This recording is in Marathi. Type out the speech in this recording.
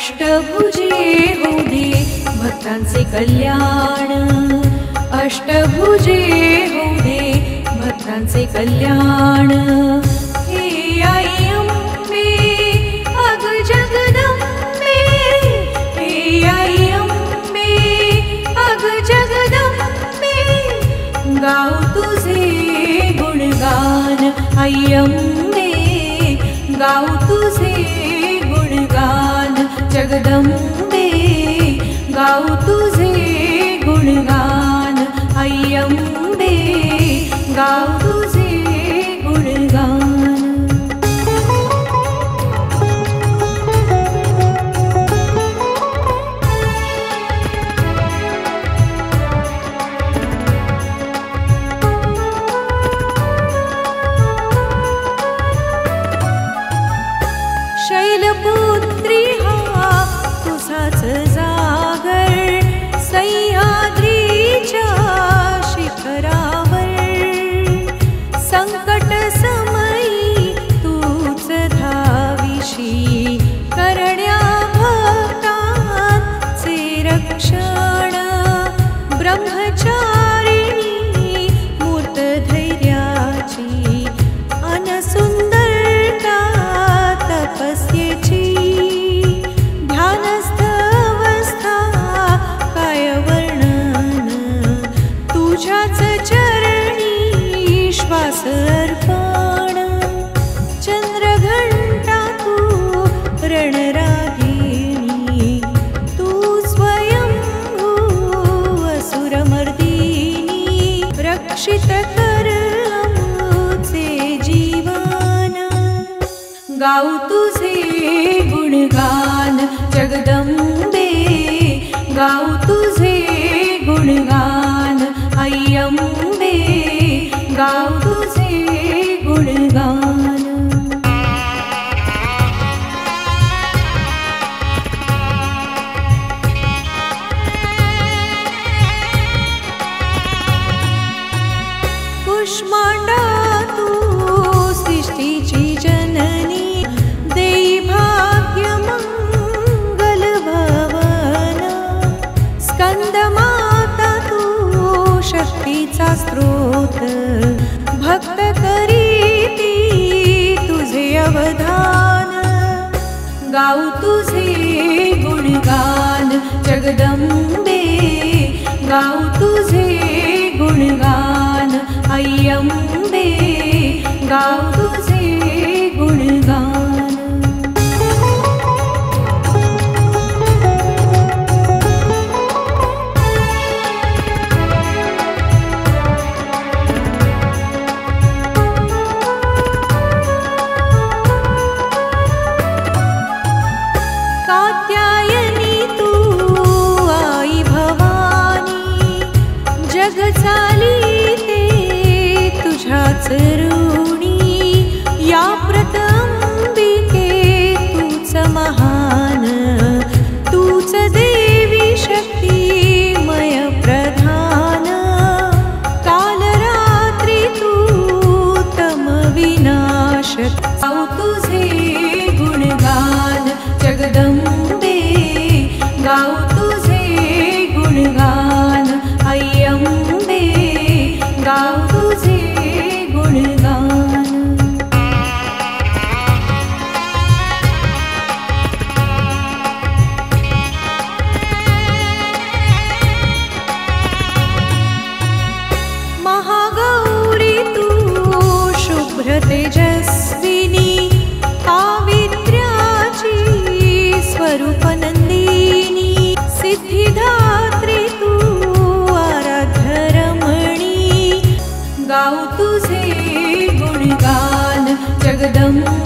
अष्टभुजे होऊ दे भक्तांचे कल्याण, अष्टभुजे होऊ दे भक्तांचे कल्याण। हे आई अंबे अग जगदंबे, हे आई अंबे अग जगदंबे, गाऊ तुझे गुणगान आई अंबे, गाऊ तुझे गुणगान जगदंबे, गाऊ तुझे गुणगान आई अंबे, गाऊ तुझे गुणगान। शैलपुत्री हा तुझाच जागर, सह्याद्रीच्या शिखरावर, संकट समयी तूच धाविशी, करण्या भक्तांचे रक्षण। ब्रह्मचारिणी मूर्त धैर्याची, अनसुंदरता तपस्येची, ध्यानस्थ अवस्था काय वर्णन, तुझ्याच चरणी श्वास अर्पण। चंद्रघंटा तू रणरागिणी, तू स्वयंभू असुरमर्दिनी, रक्षित कर आमचे जीवन, गाऊ तुझे गुणगान जगदंबे, गाऊ तुझे गुणगान आई अंबे, गाऊ तुझे गुणगान। कुष्मांडा तू सृष्टीची जननी, देई भाग्य मंगल भवन, स्कंदमाता तू शक्तीचा स्रोत, भक्त करीती तुझे अवधान, गाऊ तुझे गुणगान जगदंबे, गाऊ तुझे गुणगान आई अंबे, गाऊ तुझे गुणगान। कात्यायनी तू आई भवानी, जग चालिते तुझ्याच ऋणी, या प्रतंबिके तूच महान, तूच देवी शक्तिमय प्रधान। काल रात्री तू तम विनाशक, गाऊ तुझे गुणगान जगदंबे, गाऊ तुझे गुणगान आई अंबे, गाऊ तुझे गुणगान। महागौरी तू शुभ्र तेजस्विनी, पावित्र्याची स्वरूप नंदिनी, सिद्धिदात्री तू आराध्य रमणी, गाऊ तुझे गुणगान जगदंबे,